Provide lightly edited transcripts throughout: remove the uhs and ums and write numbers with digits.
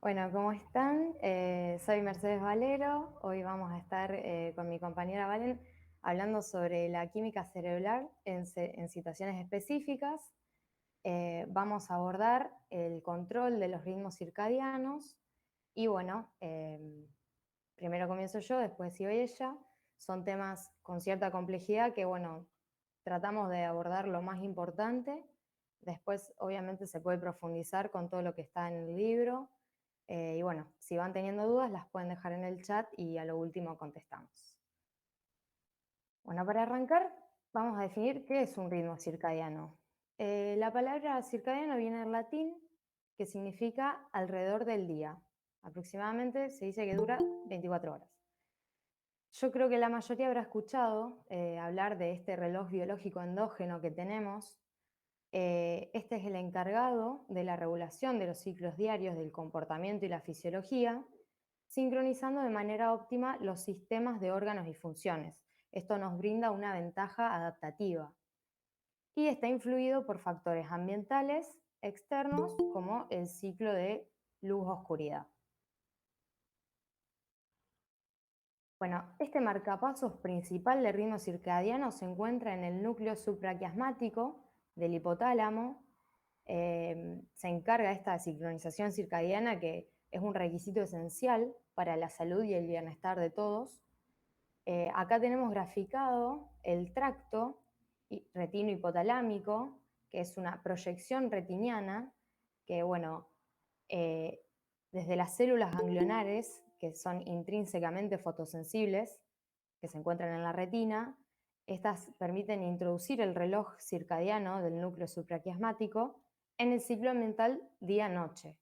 Bueno, ¿cómo están? Soy Mercedes Valero. Hoy vamos a estar con mi compañera Valen hablando sobre la química cerebral en situaciones específicas. Vamos a abordar el control de los ritmos circadianos y bueno, primero comienzo yo, después sigo ella. Son temas con cierta complejidad que bueno, tratamos de abordar lo más importante. Después obviamente se puede profundizar con todo lo que está en el libro. Y bueno, si van teniendo dudas, las pueden dejar en el chat y a lo último contestamos. Bueno, para arrancar, vamos a definir qué es un ritmo circadiano. La palabra circadiano viene del latín, que significa alrededor del día. Aproximadamente se dice que dura 24 horas. Yo creo que la mayoría habrá escuchado hablar de este reloj biológico endógeno que tenemos. Este es el encargado de la regulación de los ciclos diarios del comportamiento y la fisiología, sincronizando de manera óptima los sistemas de órganos y funciones. Esto nos brinda una ventaja adaptativa y está influido por factores ambientales externos como el ciclo de luz-oscuridad. Bueno, este marcapasos principal del ritmo circadiano se encuentra en el núcleo supraquiasmático del hipotálamo. Se encarga de esta sincronización circadiana que es un requisito esencial para la salud y el bienestar de todos. Acá tenemos graficado el tracto retino hipotalámico, que es una proyección retiniana que, bueno, eh, desde las células ganglionares, que son intrínsecamente fotosensibles, que se encuentran en la retina, estas permiten introducir el reloj circadiano del núcleo supraquiasmático en el ciclo ambiental día-noche,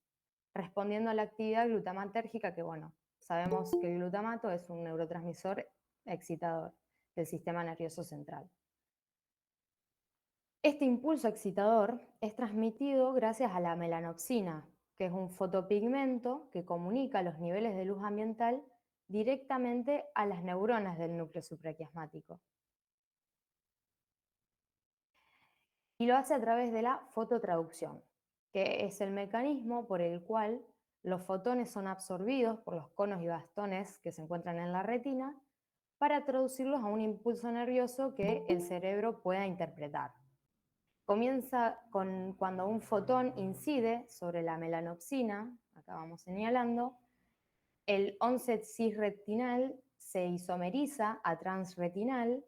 respondiendo a la actividad glutamatérgica, que bueno, sabemos que el glutamato es un neurotransmisor excitador del sistema nervioso central. Este impulso excitador es transmitido gracias a la melanopsina, que es un fotopigmento que comunica los niveles de luz ambiental directamente a las neuronas del núcleo supraquiasmático. Y lo hace a través de la fototraducción, que es el mecanismo por el cual los fotones son absorbidos por los conos y bastones que se encuentran en la retina para traducirlos a un impulso nervioso que el cerebro pueda interpretar. Comienza cuando un fotón incide sobre la melanopsina, acá vamos señalando, el onset cisretinal se isomeriza a transretinal,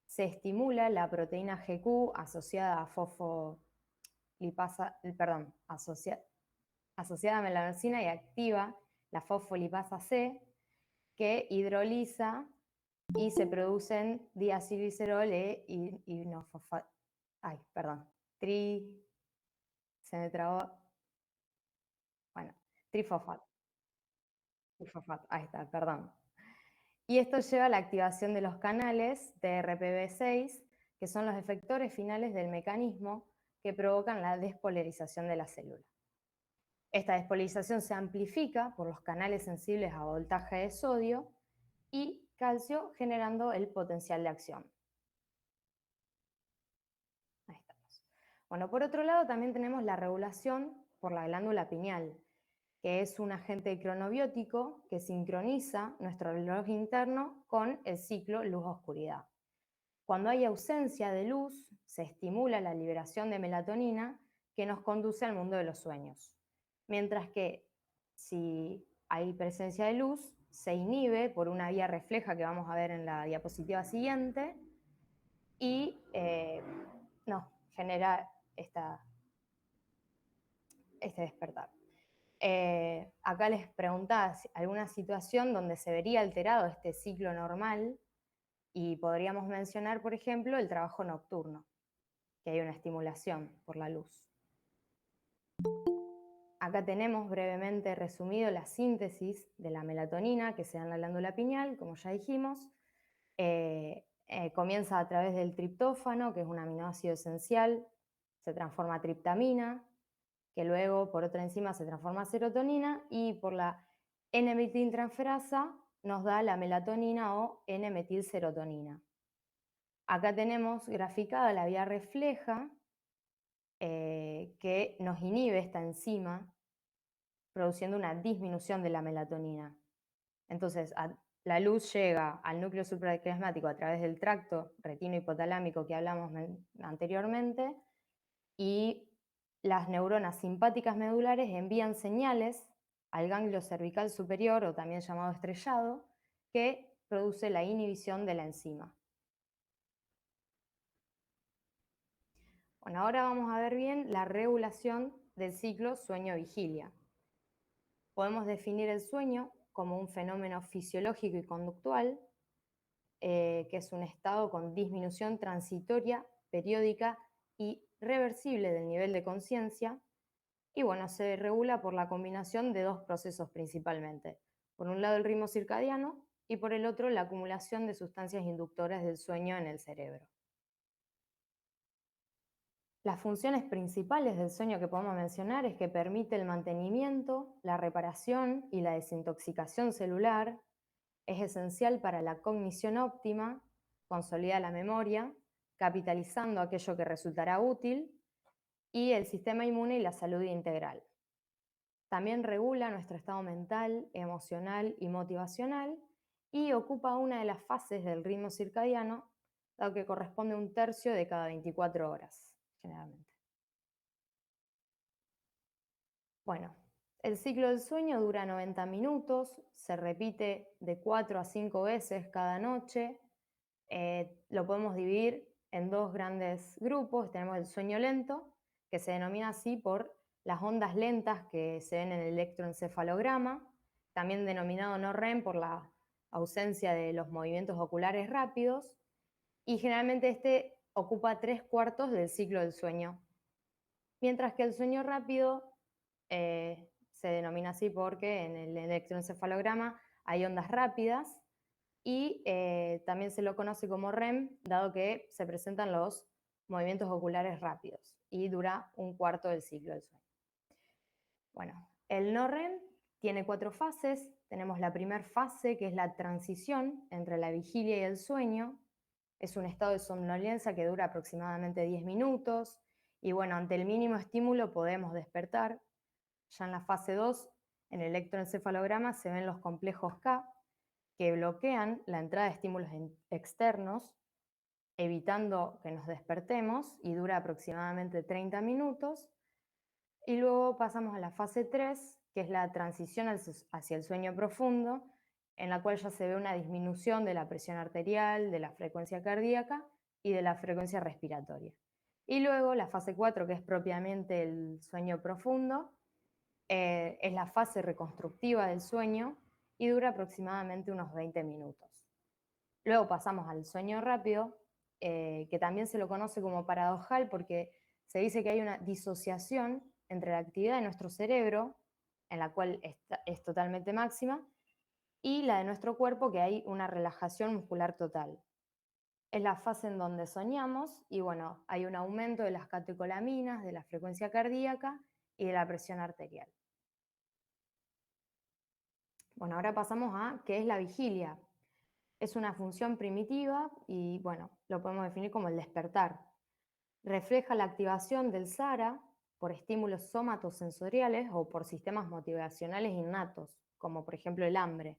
se estimula la proteína GQ asociada a asociada a melanocina y activa la fosfolipasa C, que hidroliza y se producen diacilglicerol y no fosfato. Ay, perdón. Se me trabó. Bueno, trifosfato. Trifosfato, ahí está, perdón. Y esto lleva a la activación de los canales TRPV6, que son los efectores finales del mecanismo que provocan la despolarización de la célula. Esta despolarización se amplifica por los canales sensibles a voltaje de sodio y calcio, generando el potencial de acción. Ahí estamos. Bueno, por otro lado también tenemos la regulación por la glándula pineal, que es un agente cronobiótico que sincroniza nuestro reloj interno con el ciclo luz-oscuridad. Cuando hay ausencia de luz, se estimula la liberación de melatonina que nos conduce al mundo de los sueños. Mientras que si hay presencia de luz, se inhibe por una vía refleja que vamos a ver en la diapositiva siguiente y nos genera este despertar. Acá les preguntaba alguna situación donde se vería alterado este ciclo normal y podríamos mencionar, por ejemplo, el trabajo nocturno, que hay una estimulación por la luz. Acá tenemos brevemente resumido la síntesis de la melatonina que se da en la glándula pineal, como ya dijimos. Comienza a través del triptófano, que es un aminoácido esencial, se transforma a triptamina, que luego por otra enzima se transforma a serotonina y por la N-metiltransferasa nos da la melatonina o N-metilserotonina. Acá tenemos graficada la vía refleja que nos inhibe esta enzima produciendo una disminución de la melatonina. Entonces, la luz llega al núcleo supraquiasmático a través del tracto retino-hipotalámico que hablamos anteriormente, y las neuronas simpáticas medulares envían señales al ganglio cervical superior, o también llamado estrellado, que produce la inhibición de la enzima. Bueno, ahora vamos a ver bien la regulación del ciclo sueño-vigilia. Podemos definir el sueño como un fenómeno fisiológico y conductual, que es un estado con disminución transitoria, periódica y reversible del nivel de conciencia, y bueno, se regula por la combinación de dos procesos principalmente. Por un lado el ritmo circadiano y por el otro la acumulación de sustancias inductoras del sueño en el cerebro. Las funciones principales del sueño que podemos mencionar es que permite el mantenimiento, la reparación y la desintoxicación celular, es esencial para la cognición óptima, consolida la memoria, capitalizando aquello que resultará útil, y el sistema inmune y la salud integral. También regula nuestro estado mental, emocional y motivacional, y ocupa una de las fases del ritmo circadiano, dado que corresponde a un tercio de cada 24 horas, generalmente. Bueno, el ciclo del sueño dura 90 minutos, se repite de 4 a 5 veces cada noche. Lo podemos dividir en dos grandes grupos. Tenemos el sueño lento, que se denomina así por las ondas lentas que se ven en el electroencefalograma, también denominado no REM por la ausencia de los movimientos oculares rápidos, y generalmente este ocupa 3/4 del ciclo del sueño. Mientras que el sueño rápido se denomina así porque en el electroencefalograma hay ondas rápidas, y también se lo conoce como REM, dado que se presentan los movimientos oculares rápidos y dura 1/4 del ciclo del sueño. Bueno, el no REM tiene 4 fases. Tenemos la primera fase, que es la transición entre la vigilia y el sueño. Es un estado de somnolencia que dura aproximadamente 10 minutos, y bueno, ante el mínimo estímulo podemos despertar. Ya en la fase 2, en el electroencefalograma se ven los complejos K, que bloquean la entrada de estímulos externos, evitando que nos despertemos, y dura aproximadamente 30 minutos. Y luego pasamos a la fase 3, que es la transición hacia el sueño profundo, en la cual ya se ve una disminución de la presión arterial, de la frecuencia cardíaca y de la frecuencia respiratoria. Y luego la fase 4, que es propiamente el sueño profundo, es la fase reconstructiva del sueño y dura aproximadamente unos 20 minutos. Luego pasamos al sueño rápido, que también se lo conoce como paradojal porque se dice que hay una disociación entre la actividad de nuestro cerebro, en la cual es totalmente máxima, y la de nuestro cuerpo, que hay una relajación muscular total. Es la fase en donde soñamos y bueno, hay un aumento de las catecolaminas, de la frecuencia cardíaca y de la presión arterial. Bueno, ahora pasamos a qué es la vigilia. Es una función primitiva y bueno, lo podemos definir como el despertar. Refleja la activación del SARA por estímulos somatosensoriales o por sistemas motivacionales innatos, como por ejemplo el hambre.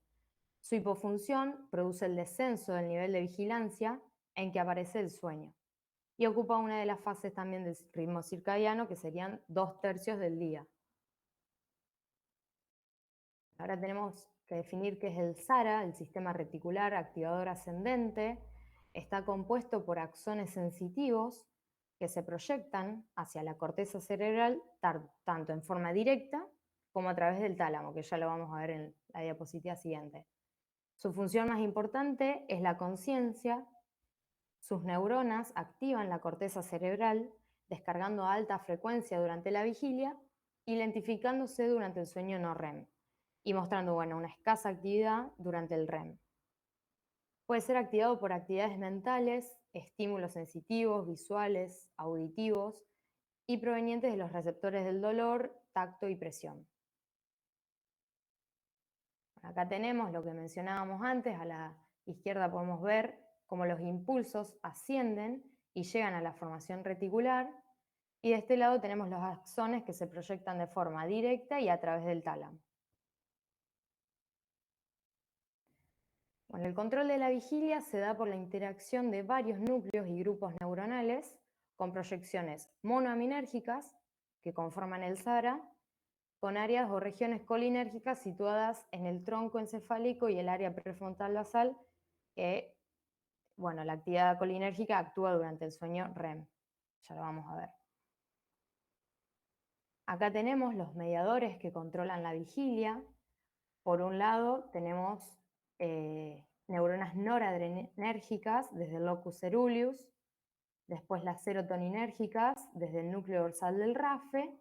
Su hipofunción produce el descenso del nivel de vigilancia en que aparece el sueño, y ocupa una de las fases también del ritmo circadiano, que serían 2/3 del día. Ahora tenemos que definir qué es el SARA, el sistema reticular activador ascendente. Está compuesto por axones sensitivos que se proyectan hacia la corteza cerebral tanto en forma directa como a través del tálamo, que ya lo vamos a ver en la diapositiva siguiente. Su función más importante es la conciencia. Sus neuronas activan la corteza cerebral, descargando a alta frecuencia durante la vigilia y lentificándose durante el sueño no REM, y mostrando una escasa actividad durante el REM. Puede ser activado por actividades mentales, estímulos sensitivos, visuales, auditivos y provenientes de los receptores del dolor, tacto y presión. Acá tenemos lo que mencionábamos antes. A la izquierda podemos ver cómo los impulsos ascienden y llegan a la formación reticular, Y de este lado tenemos los axones que se proyectan de forma directa y a través del tálamo. Bueno, el control de la vigilia se da por la interacción de varios núcleos y grupos neuronales con proyecciones monoaminérgicas que conforman el SARA, con áreas o regiones colinérgicas situadas en el tronco encefálico y el área prefrontal basal, que, bueno, la actividad colinérgica actúa durante el sueño REM. Ya lo vamos a ver. Acá tenemos los mediadores que controlan la vigilia. Por un lado tenemos neuronas noradrenérgicas desde el locus ceruleus, después las serotoninérgicas desde el núcleo dorsal del RAFE,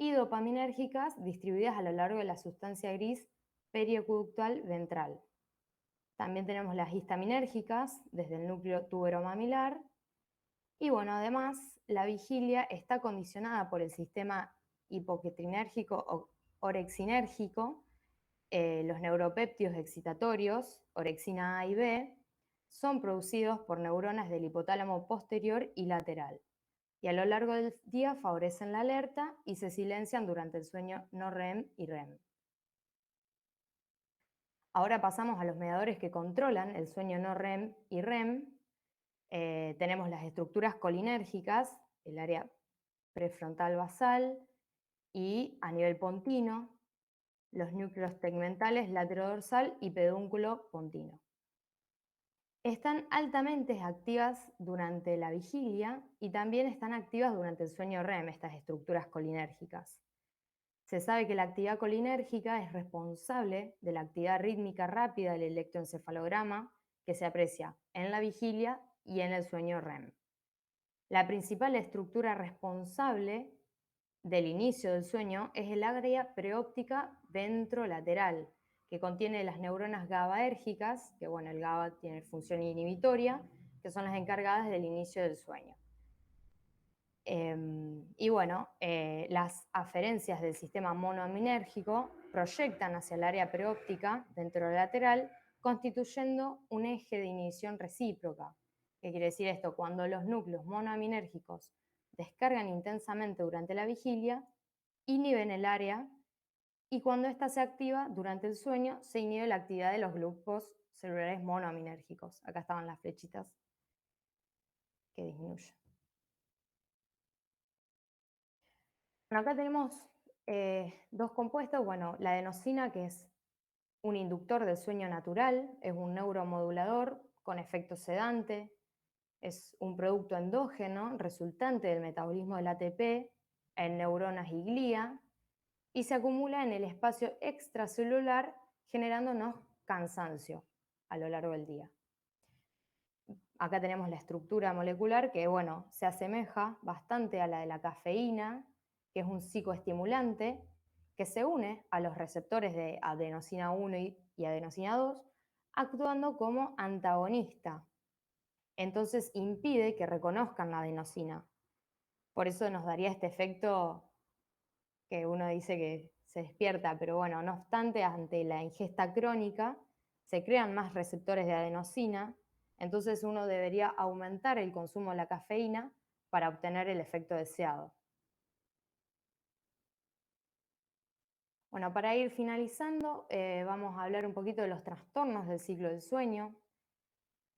y dopaminérgicas distribuidas a lo largo de la sustancia gris perioacuductal ventral. También tenemos las histaminérgicas desde el núcleo tuberomamilar. Y bueno, además, la vigilia está condicionada por el sistema hipoquetrinérgico o orexinérgico. Los neuropéptidos excitatorios, orexina A y B, son producidos por neuronas del hipotálamo posterior y lateral, y a lo largo del día favorecen la alerta y se silencian durante el sueño no REM y REM. Ahora pasamos a los mediadores que controlan el sueño no REM y REM. Tenemos las estructuras colinérgicas, el área prefrontal basal y a nivel pontino, los núcleos tegmentales laterodorsal y pedúnculo pontino. Están altamente activas durante la vigilia y también están activas durante el sueño REM, estas estructuras colinérgicas. Se sabe que la actividad colinérgica es responsable de la actividad rítmica rápida del electroencefalograma que se aprecia en la vigilia y en el sueño REM. La principal estructura responsable del inicio del sueño es el área preóptica ventrolateral, que contiene las neuronas GABAérgicas, que bueno, el GABA tiene función inhibitoria, que son las encargadas del inicio del sueño. Y bueno, las aferencias del sistema monoaminérgico proyectan hacia el área preóptica ventrolateral, constituyendo un eje de inhibición recíproca. ¿Qué quiere decir esto? Cuando los núcleos monoaminérgicos descargan intensamente durante la vigilia, inhiben el área, y cuando ésta se activa durante el sueño, se inhibe la actividad de los grupos celulares monoaminérgicos. Acá estaban las flechitas que disminuyen. Bueno, acá tenemos dos compuestos. Bueno, la adenosina, que es un inductor del sueño natural, es un neuromodulador con efecto sedante, es un producto endógeno resultante del metabolismo del ATP en neuronas y glía, y se acumula en el espacio extracelular generándonos cansancio a lo largo del día. Acá tenemos la estructura molecular que, bueno, se asemeja bastante a la de la cafeína, que es un psicoestimulante que se une a los receptores de adenosina 1 y adenosina 2, actuando como antagonista. Entonces impide que reconozcan la adenosina. Por eso nos daría este efecto que uno dice que se despierta, pero bueno, no obstante, ante la ingesta crónica, se crean más receptores de adenosina, entonces uno debería aumentar el consumo de la cafeína para obtener el efecto deseado. Bueno, para ir finalizando, vamos a hablar un poquito de los trastornos del ciclo del sueño.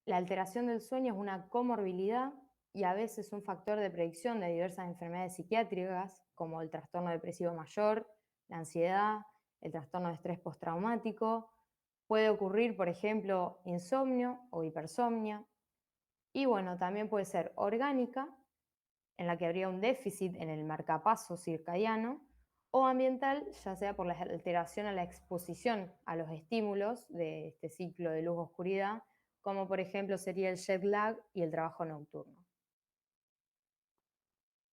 La alteración del sueño es una comorbilidad y a veces un factor de predicción de diversas enfermedades psiquiátricas, como el trastorno depresivo mayor, la ansiedad, el trastorno de estrés postraumático. Puede ocurrir, por ejemplo, insomnio o hipersomnia. Y bueno, también puede ser orgánica, en la que habría un déficit en el marcapaso circadiano, o ambiental, ya sea por la alteración a la exposición a los estímulos de este ciclo de luz-oscuridad, como por ejemplo sería el jet lag y el trabajo nocturno.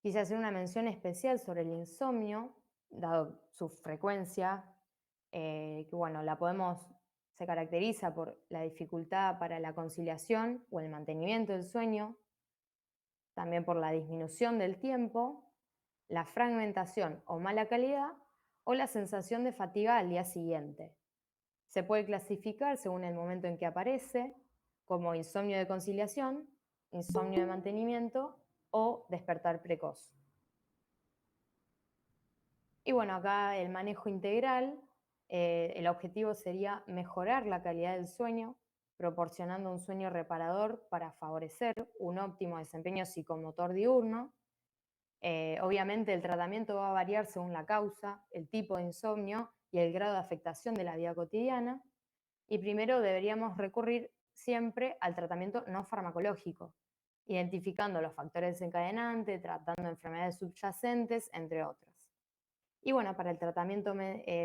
Quise hacer una mención especial sobre el insomnio, dado su frecuencia, que bueno, se caracteriza por la dificultad para la conciliación o el mantenimiento del sueño, también por la disminución del tiempo, la fragmentación o mala calidad, o la sensación de fatiga al día siguiente. Se puede clasificar según el momento en que aparece, como insomnio de conciliación, insomnio de mantenimiento o despertar precoz. Y bueno, acá el manejo integral, el objetivo sería mejorar la calidad del sueño, proporcionando un sueño reparador para favorecer un óptimo desempeño psicomotor diurno. Obviamente el tratamiento va a variar según la causa, el tipo de insomnio y el grado de afectación de la vida cotidiana. Y primero deberíamos recurrir siempre al tratamiento no farmacológico, identificando los factores desencadenantes, tratando enfermedades subyacentes, entre otros. Y bueno, para el tratamiento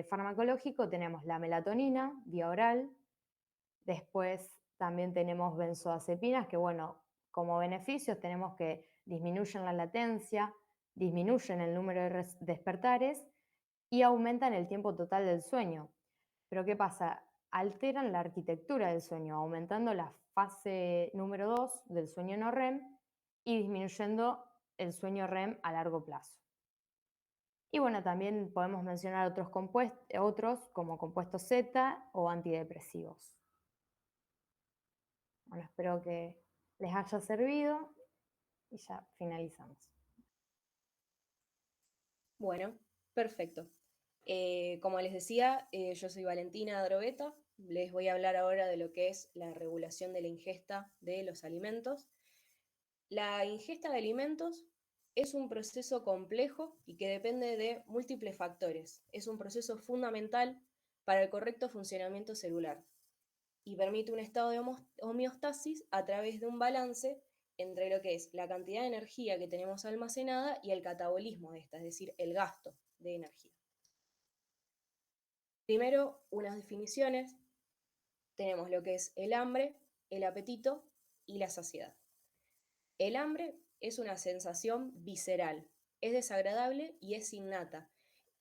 farmacológico tenemos la melatonina, vía oral. Después también tenemos benzodiazepinas, que bueno, como beneficios tenemos que disminuyen la latencia, disminuyen el número de despertares y aumentan el tiempo total del sueño. Pero ¿qué pasa? Alteran la arquitectura del sueño, aumentando la fase número 2 del sueño no REM y disminuyendo el sueño REM a largo plazo. Y bueno, también podemos mencionar otros como compuestos Z o antidepresivos. Bueno, espero que les haya servido y ya finalizamos. Bueno, perfecto. Como les decía, yo soy Valentina Drobeta. Les voy a hablar ahora de lo que es la regulación de la ingesta de los alimentos. La ingesta de alimentos es un proceso complejo y que depende de múltiples factores. Es un proceso fundamental para el correcto funcionamiento celular y permite un estado de homeostasis a través de un balance entre lo que es la cantidad de energía que tenemos almacenada y el catabolismo de esta, es decir, el gasto de energía. Primero, unas definiciones. Tenemos lo que es el hambre, el apetito y la saciedad. El hambre es una sensación visceral, es desagradable y es innata,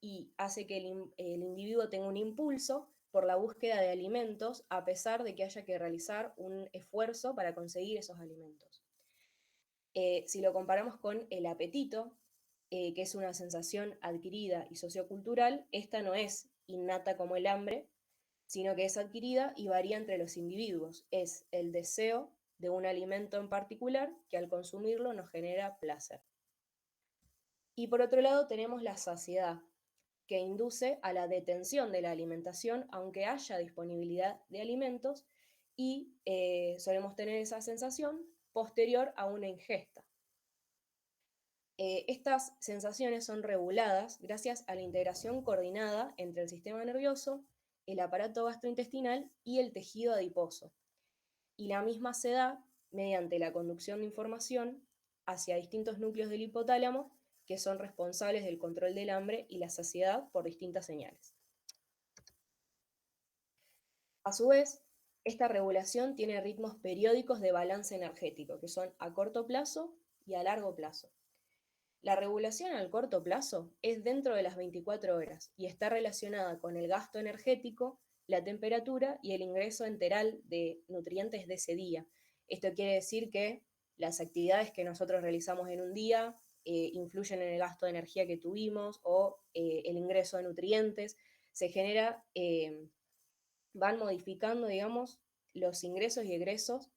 y hace que el individuo tenga un impulso por la búsqueda de alimentos a pesar de que haya que realizar un esfuerzo para conseguir esos alimentos. Si lo comparamos con el apetito, que es una sensación adquirida y sociocultural, esta no es innata como el hambre, sino que es adquirida y varía entre los individuos. Es el deseo de un alimento en particular que al consumirlo nos genera placer. Y por otro lado tenemos la saciedad, que induce a la detención de la alimentación aunque haya disponibilidad de alimentos y solemos tener esa sensación posterior a una ingesta. Estas sensaciones son reguladas gracias a la integración coordinada entre el sistema nervioso, el aparato gastrointestinal y el tejido adiposo. Y la misma se da mediante la conducción de información hacia distintos núcleos del hipotálamo que son responsables del control del hambre y la saciedad por distintas señales. A su vez, esta regulación tiene ritmos periódicos de balance energético, que son a corto plazo y a largo plazo. La regulación al corto plazo es dentro de las 24 horas y está relacionada con el gasto energético, la temperatura y el ingreso enteral de nutrientes de ese día. Esto quiere decir que las actividades que nosotros realizamos en un día influyen en el gasto de energía que tuvimos o el ingreso de nutrientes. Se genera, van modificando, digamos, los ingresos y egresos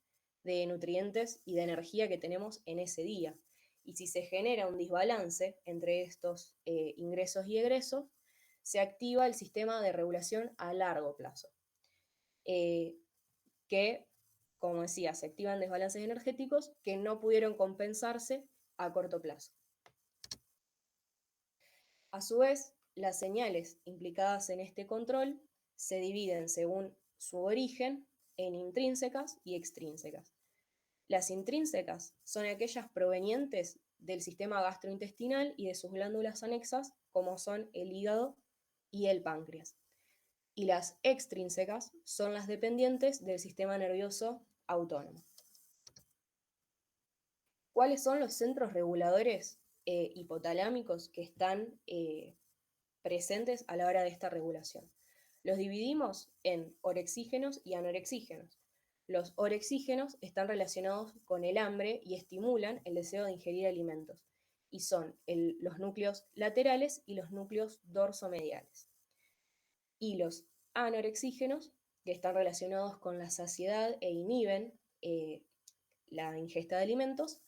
de nutrientes y de energía que tenemos en ese día. Y si se genera un desbalance entre estos ingresos y egresos, se activa el sistema de regulación a largo plazo, que, como decía, se activan desbalances energéticos que no pudieron compensarse a corto plazo. A su vez, las señales implicadas en este control se dividen según su origen en intrínsecas y extrínsecas. Las intrínsecas son aquellas provenientes del sistema gastrointestinal y de sus glándulas anexas, como son el hígado y el páncreas. Y las extrínsecas son las dependientes del sistema nervioso autónomo. ¿Cuáles son los centros reguladores hipotalámicos que están presentes a la hora de esta regulación? Los dividimos en orexígenos y anorexígenos. Los orexígenos están relacionados con el hambre y estimulan el deseo de ingerir alimentos, y son los núcleos laterales y los núcleos dorsomediales. Y los anorexígenos, que están relacionados con la saciedad e inhiben la ingesta de alimentos,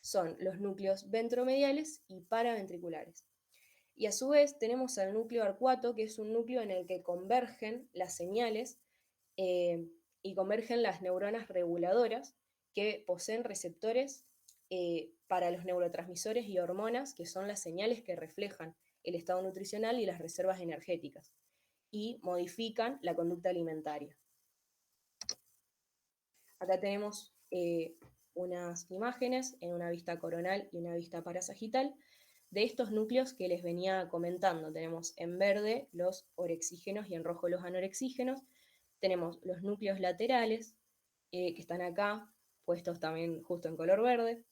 son los núcleos ventromediales y paraventriculares. Y a su vez tenemos al núcleo arcuato, que es un núcleo en el que convergen las señales y convergen las neuronas reguladoras que poseen receptores para los neurotransmisores y hormonas, que son las señales que reflejan el estado nutricional y las reservas energéticas, y modifican la conducta alimentaria. Acá tenemos unas imágenes en una vista coronal y una vista parasagital de estos núcleos que les venía comentando. Tenemos en verde los orexígenos y en rojo los anorexígenos. Tenemos los núcleos laterales, que están acá, puestos también justo en color verde,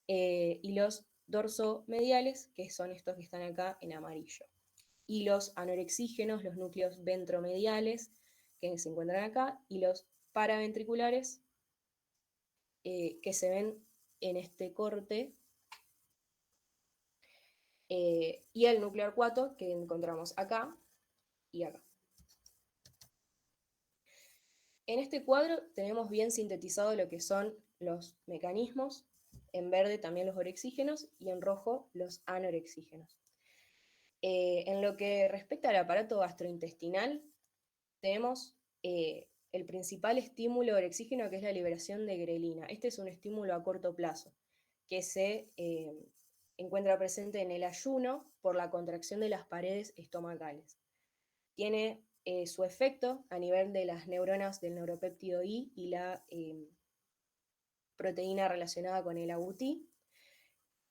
y los dorsomediales, que son estos que están acá en amarillo. Y los anorexígenos, los núcleos ventromediales, que se encuentran acá, y los paraventriculares, que se ven en este corte, y el núcleo arcuato, que encontramos acá y acá. En este cuadro tenemos bien sintetizado lo que son los mecanismos, en verde también los orexígenos y en rojo los anorexígenos. En lo que respecta al aparato gastrointestinal, tenemos el principal estímulo orexígeno, que es la liberación de grelina. Este es un estímulo a corto plazo, que se encuentra presente en el ayuno por la contracción de las paredes estomacales. Tiene su efecto a nivel de las neuronas del neuropéptido I y la proteína relacionada con el agouti,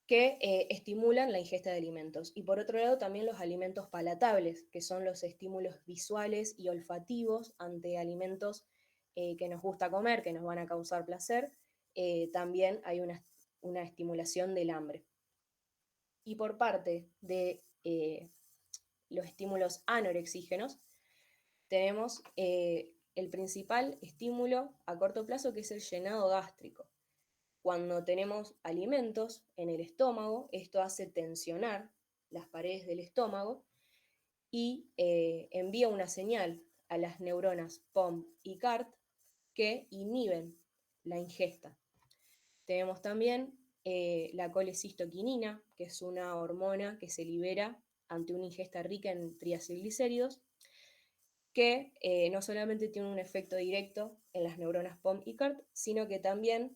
que estimulan la ingesta de alimentos. Y por otro lado también los alimentos palatables, que son los estímulos visuales y olfativos ante alimentos que nos gusta comer, que nos van a causar placer. También hay una estimulación del hambre. Y por parte de los estímulos anorexígenos, tenemos el principal estímulo a corto plazo, que es el llenado gástrico. Cuando tenemos alimentos en el estómago, esto hace tensionar las paredes del estómago y envía una señal a las neuronas POM y CART que inhiben la ingesta. Tenemos también la colecistoquinina, que es una hormona que se libera ante una ingesta rica en triacilglicéridos, que no solamente tiene un efecto directo en las neuronas POM y CART, sino que también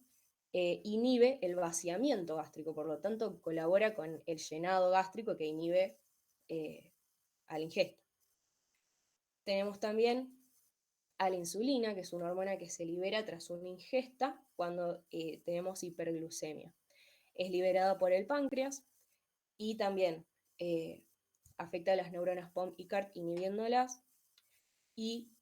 inhibe el vaciamiento gástrico, por lo tanto colabora con el llenado gástrico que inhibe a la ingesta. Tenemos también a la insulina, que es una hormona que se libera tras una ingesta cuando tenemos hiperglucemia. Es liberada por el páncreas y también afecta a las neuronas POM y CART inhibiéndolas, y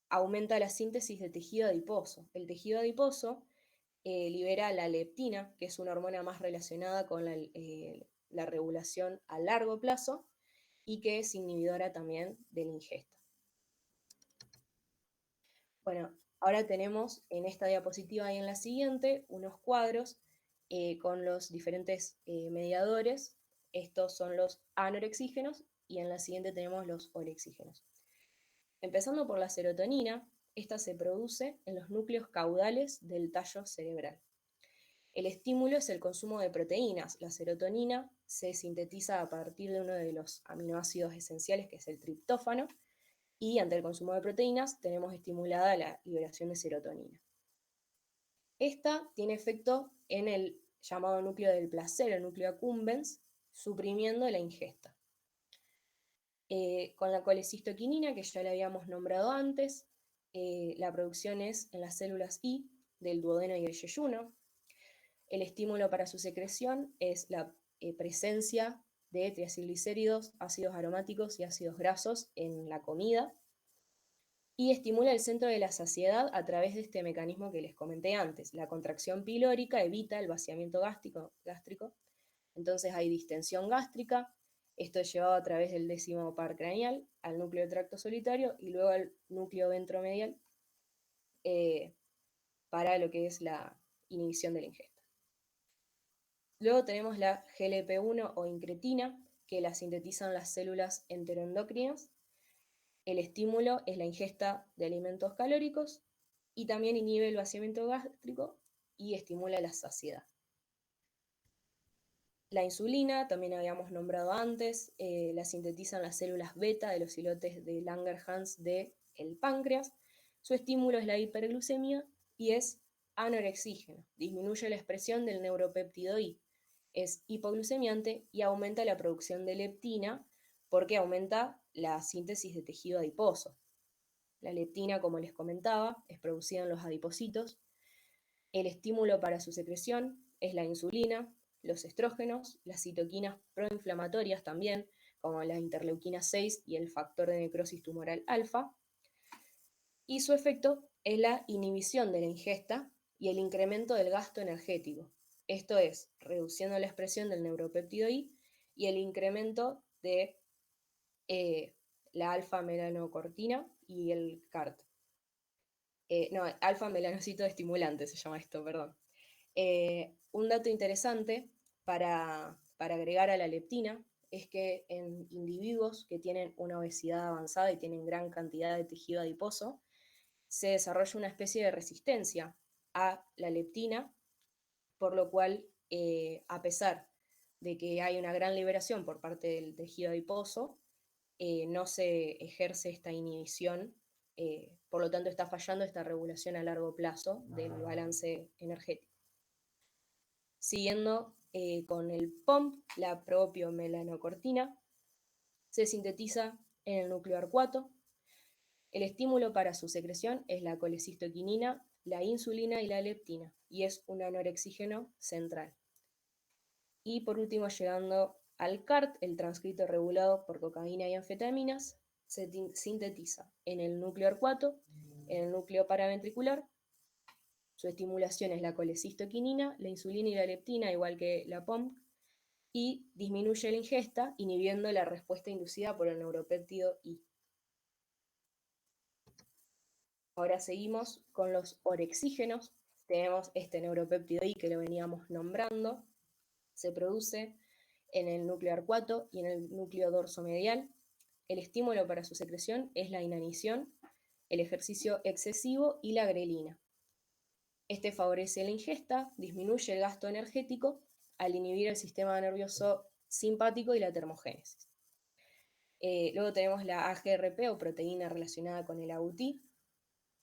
aumenta la síntesis de tejido adiposo. El tejido adiposo libera la leptina, que es una hormona más relacionada con la regulación a largo plazo y que es inhibidora también de la ingesta. Bueno, ahora tenemos en esta diapositiva y en la siguiente unos cuadros con los diferentes mediadores. Estos son los anorexígenos y en la siguiente tenemos los orexígenos. Empezando por la serotonina, esta se produce en los núcleos caudales del tallo cerebral. El estímulo es el consumo de proteínas. La serotonina se sintetiza a partir de uno de los aminoácidos esenciales, que es el triptófano, y ante el consumo de proteínas tenemos estimulada la liberación de serotonina. Esta tiene efecto en el llamado núcleo del placer, el núcleo accumbens, suprimiendo la ingesta. Con la colecistoquinina, que ya la habíamos nombrado antes, la producción es en las células I del duodeno y el yeyuno. El estímulo para su secreción es la presencia de triacilglicéridos, ácidos aromáticos y ácidos grasos en la comida, y estimula el centro de la saciedad a través de este mecanismo que les comenté antes. La contracción pilórica evita el vaciamiento gástrico, entonces hay distensión gástrica. Esto es llevado a través del 10º par craneal al núcleo del tracto solitario y luego al núcleo ventromedial para lo que es la inhibición de la ingesta. Luego tenemos la GLP-1 o incretina, que la sintetizan las células enteroendocrinas. El estímulo es la ingesta de alimentos calóricos y también inhibe el vaciamiento gástrico y estimula la saciedad. La insulina, también habíamos nombrado antes, la sintetizan las células beta de los islotes de Langerhans del páncreas. Su estímulo es la hiperglucemia y es anorexígeno. Disminuye la expresión del neuropéptido I. Es hipoglucemiante y aumenta la producción de leptina porque aumenta la síntesis de tejido adiposo. La leptina, como les comentaba, es producida en los adipocitos. El estímulo para su secreción es la insulina, los estrógenos, las citoquinas proinflamatorias también, como la interleuquina 6 y el factor de necrosis tumoral alfa. Y su efecto es la inhibición de la ingesta y el incremento del gasto energético. Esto es, reduciendo la expresión del neuropéptido I y el incremento de la alfa-melanocortina y el CART. No, alfa-melanocito estimulante se llama esto, perdón. Un dato interesante para agregar a la leptina es que en individuos que tienen una obesidad avanzada y tienen gran cantidad de tejido adiposo, se desarrolla una especie de resistencia a la leptina, por lo cual, a pesar de que hay una gran liberación por parte del tejido adiposo, no se ejerce esta inhibición, por lo tanto está fallando esta regulación a largo plazo del balance energético. Siguiendo con el POMP, la propiomelanocortina, se sintetiza en el núcleo arcuato. El estímulo para su secreción es la colecistoquinina, la insulina y la leptina, y es un anorexígeno central. Y por último, llegando al CART, el transcrito regulado por cocaína y anfetaminas, se sintetiza en el núcleo arcuato, en el núcleo paraventricular. Su estimulación es la colecistoquinina, la insulina y la leptina, igual que la POMC, y disminuye la ingesta, inhibiendo la respuesta inducida por el neuropéptido I. Ahora seguimos con los orexígenos. Tenemos este neuropéptido I que lo veníamos nombrando. Se produce en el núcleo arcuato y en el núcleo dorsomedial. El estímulo para su secreción es la inanición, el ejercicio excesivo y la grelina. Este favorece la ingesta, disminuye el gasto energético al inhibir el sistema nervioso simpático y la termogénesis. Luego tenemos la AGRP o proteína relacionada con el AUT.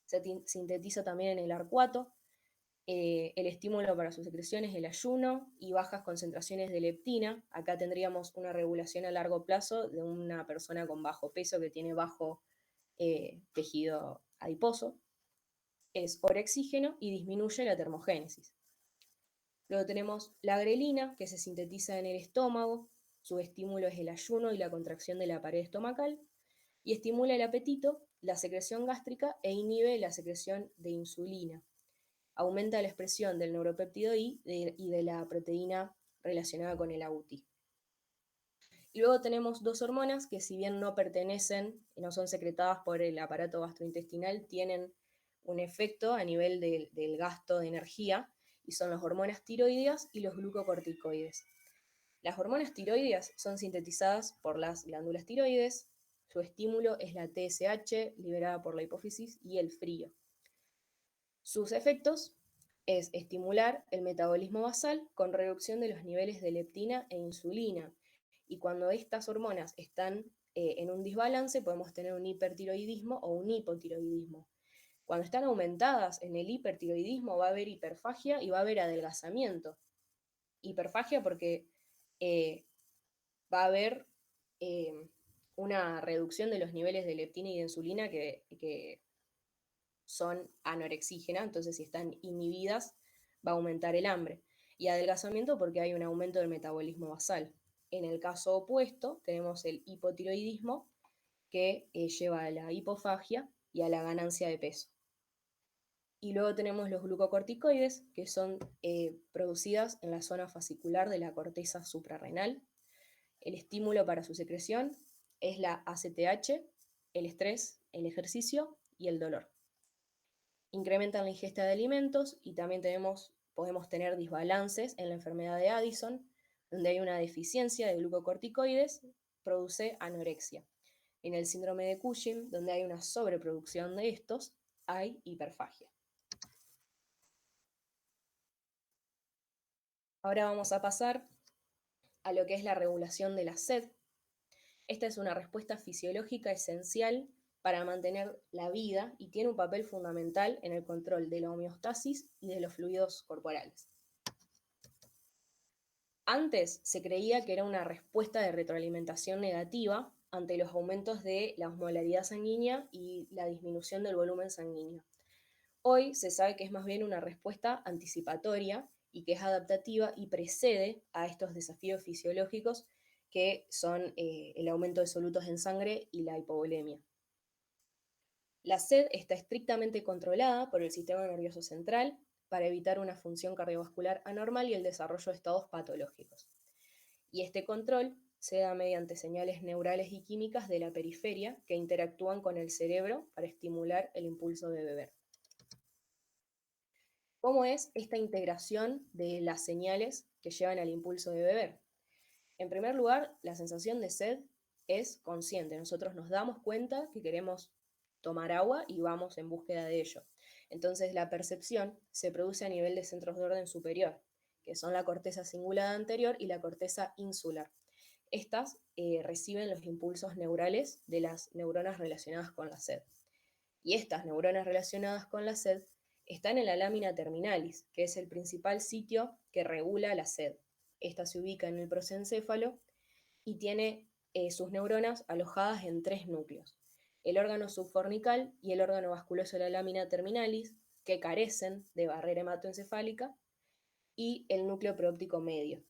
Se sintetiza también en el arcuato. El estímulo para su secreción es el ayuno y bajas concentraciones de leptina. Acá tendríamos una regulación a largo plazo de una persona con bajo peso que tiene bajo tejido adiposo. Es orexígeno y disminuye la termogénesis. Luego tenemos la grelina, que se sintetiza en el estómago. Su estímulo es el ayuno y la contracción de la pared estomacal. Y estimula el apetito, la secreción gástrica e inhibe la secreción de insulina. Aumenta la expresión del neuropéptido I y de la proteína relacionada con el AUT. Y luego tenemos dos hormonas que, si bien no pertenecen, no son secretadas por el aparato gastrointestinal, tienen un efecto a nivel del gasto de energía, y son las hormonas tiroideas y los glucocorticoides. Las hormonas tiroideas son sintetizadas por las glándulas tiroides. Su estímulo es la TSH, liberada por la hipófisis, y el frío. Sus efectos es estimular el metabolismo basal con reducción de los niveles de leptina e insulina. Y cuando estas hormonas están en un desbalance, podemos tener un hipertiroidismo o un hipotiroidismo. Cuando están aumentadas en el hipertiroidismo, va a haber hiperfagia y va a haber adelgazamiento. Hiperfagia porque va a haber una reducción de los niveles de leptina y de insulina que son anorexígenas, entonces si están inhibidas va a aumentar el hambre. Y adelgazamiento porque hay un aumento del metabolismo basal. En el caso opuesto tenemos el hipotiroidismo, que lleva a la hipofagia y a la ganancia de peso. Y luego tenemos los glucocorticoides, que son producidas en la zona fascicular de la corteza suprarrenal. El estímulo para su secreción es la ACTH, el estrés, el ejercicio y el dolor. Incrementan la ingesta de alimentos y también podemos tener desbalances en la enfermedad de Addison, donde hay una deficiencia de glucocorticoides, produce anorexia. En el síndrome de Cushing, donde hay una sobreproducción de estos, hay hiperfagia. Ahora vamos a pasar a lo que es la regulación de la sed. Esta es una respuesta fisiológica esencial para mantener la vida y tiene un papel fundamental en el control de la homeostasis y de los fluidos corporales. Antes se creía que era una respuesta de retroalimentación negativa ante los aumentos de la osmolaridad sanguínea y la disminución del volumen sanguíneo. Hoy se sabe que es más bien una respuesta anticipatoria y que es adaptativa y precede a estos desafíos fisiológicos que son el aumento de solutos en sangre y la hipovolemia. La sed está estrictamente controlada por el sistema nervioso central para evitar una función cardiovascular anormal y el desarrollo de estados patológicos. Y este control se da mediante señales neurales y químicas de la periferia que interactúan con el cerebro para estimular el impulso de beber. ¿Cómo es esta integración de las señales que llevan al impulso de beber? En primer lugar, la sensación de sed es consciente. Nosotros nos damos cuenta que queremos tomar agua y vamos en búsqueda de ello. Entonces la percepción se produce a nivel de centros de orden superior, que son la corteza cingulada anterior y la corteza insular. Estas reciben los impulsos neurales de las neuronas relacionadas con la sed. Y estas neuronas relacionadas con la sed están en la lámina terminalis, que es el principal sitio que regula la sed. Esta se ubica en el prosencéfalo y tiene sus neuronas alojadas en 3 núcleos: el órgano subfornical y el órgano vasculoso de la lámina terminalis, que carecen de barrera hematoencefálica, y el núcleo preóptico medio.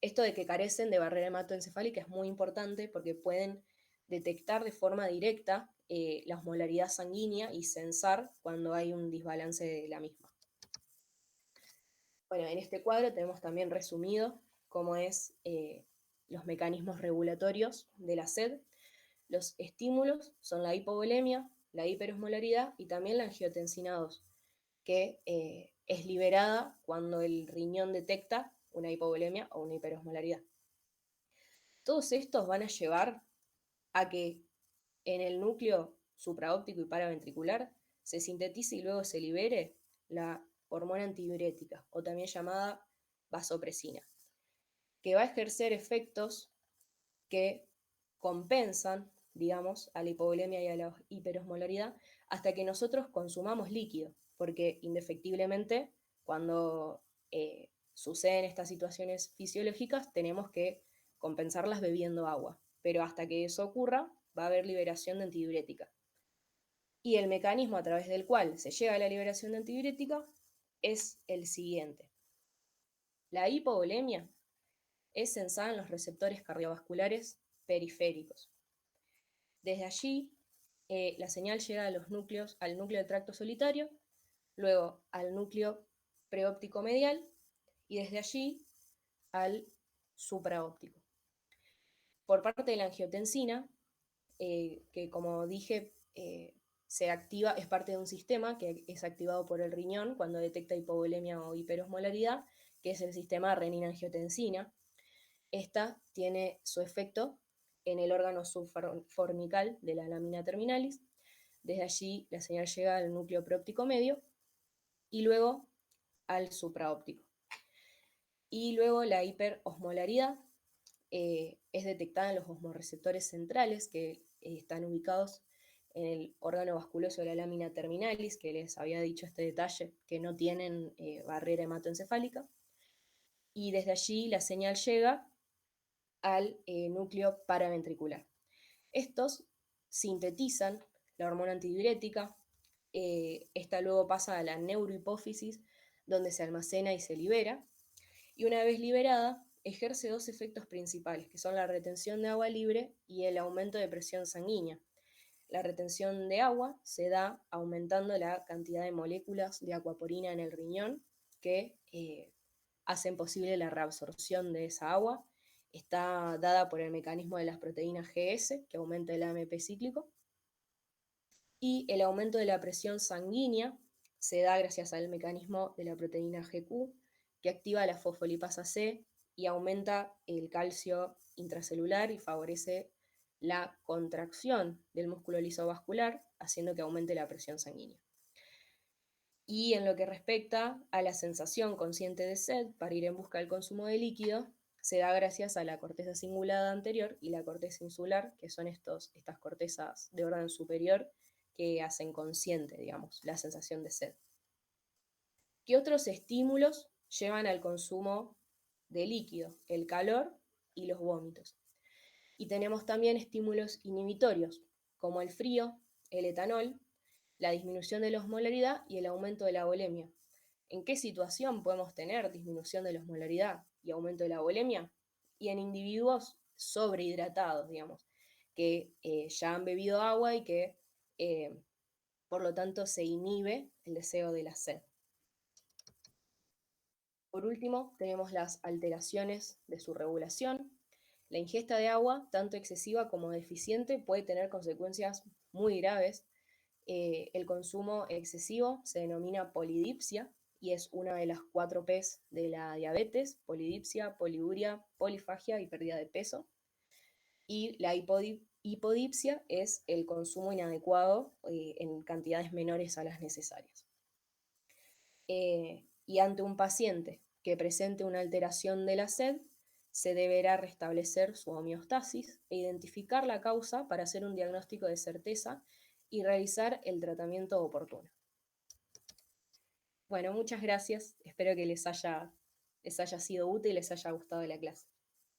Esto de que carecen de barrera hematoencefálica es muy importante porque pueden detectar de forma directa la osmolaridad sanguínea y censar cuando hay un desbalance de la misma. Bueno, en este cuadro tenemos también resumido cómo es los mecanismos regulatorios de la sed. Los estímulos son la hipovolemia, la hiperosmolaridad y también la angiotensina 2, que es liberada cuando el riñón detecta una hipovolemia o una hiperosmolaridad. Todos estos van a llevar a que en el núcleo supraóptico y paraventricular se sintetice y luego se libere la hormona antidiurética, o también llamada vasopresina, que va a ejercer efectos que compensan, digamos, a la hipovolemia y a la hiperosmolaridad hasta que nosotros consumamos líquido, porque indefectiblemente cuando suceden estas situaciones fisiológicas tenemos que compensarlas bebiendo agua, pero hasta que eso ocurra va a haber liberación de antidiurética. Y el mecanismo a través del cual se llega a la liberación de antidiurética es el siguiente. La hipovolemia es censada en los receptores cardiovasculares periféricos. Desde allí, la señal llega a los núcleos, al núcleo del tracto solitario, luego al núcleo preóptico medial y desde allí al supraóptico. Por parte de la angiotensina, que como dije, se activa, es parte de un sistema que es activado por el riñón cuando detecta hipovolemia o hiperosmolaridad, que es el sistema renina-angiotensina. Esta tiene su efecto en el órgano subfornical de la lámina terminalis. Desde allí la señal llega al núcleo preóptico medio y luego al supraóptico. Y luego la hiperosmolaridad es detectada en los osmoreceptores centrales que están ubicados en el órgano vasculoso de la lámina terminalis, que les había dicho este detalle, que no tienen barrera hematoencefálica. Y desde allí la señal llega al núcleo paraventricular. Estos sintetizan la hormona antidiurética, esta luego pasa a la neurohipófisis, donde se almacena y se libera, y una vez liberada, ejerce 2 efectos principales, que son la retención de agua libre y el aumento de presión sanguínea. La retención de agua se da aumentando la cantidad de moléculas de aquaporina en el riñón que hacen posible la reabsorción de esa agua. Está dada por el mecanismo de las proteínas GS, que aumenta el AMP cíclico. Y el aumento de la presión sanguínea se da gracias al mecanismo de la proteína GQ, que activa la fosfolipasa C y aumenta el calcio intracelular y favorece la contracción del músculo liso vascular, haciendo que aumente la presión sanguínea. Y en lo que respecta a la sensación consciente de sed, para ir en busca del consumo de líquido, se da gracias a la corteza cingulada anterior y la corteza insular, que son estas cortezas de orden superior que hacen consciente, digamos, la sensación de sed. ¿Qué otros estímulos llevan al consumo de líquido? El calor y los vómitos. Y tenemos también estímulos inhibitorios, como el frío, el etanol, la disminución de la osmolaridad y el aumento de la volemia. ¿En qué situación podemos tener disminución de la osmolaridad y aumento de la volemia? Y en individuos sobrehidratados, digamos, que ya han bebido agua y que por lo tanto se inhibe el deseo de la sed. Por último, tenemos las alteraciones de su regulación. La ingesta de agua, tanto excesiva como deficiente, puede tener consecuencias muy graves. El consumo excesivo se denomina polidipsia y es una de las 4 P's de la diabetes: polidipsia, poliuria, polifagia y pérdida de peso. Y la hipodipsia es el consumo inadecuado en cantidades menores a las necesarias. Y ante un paciente que presente una alteración de la sed, se deberá restablecer su homeostasis e identificar la causa para hacer un diagnóstico de certeza y realizar el tratamiento oportuno. Bueno, muchas gracias. Espero que les haya sido útil y les haya gustado la clase.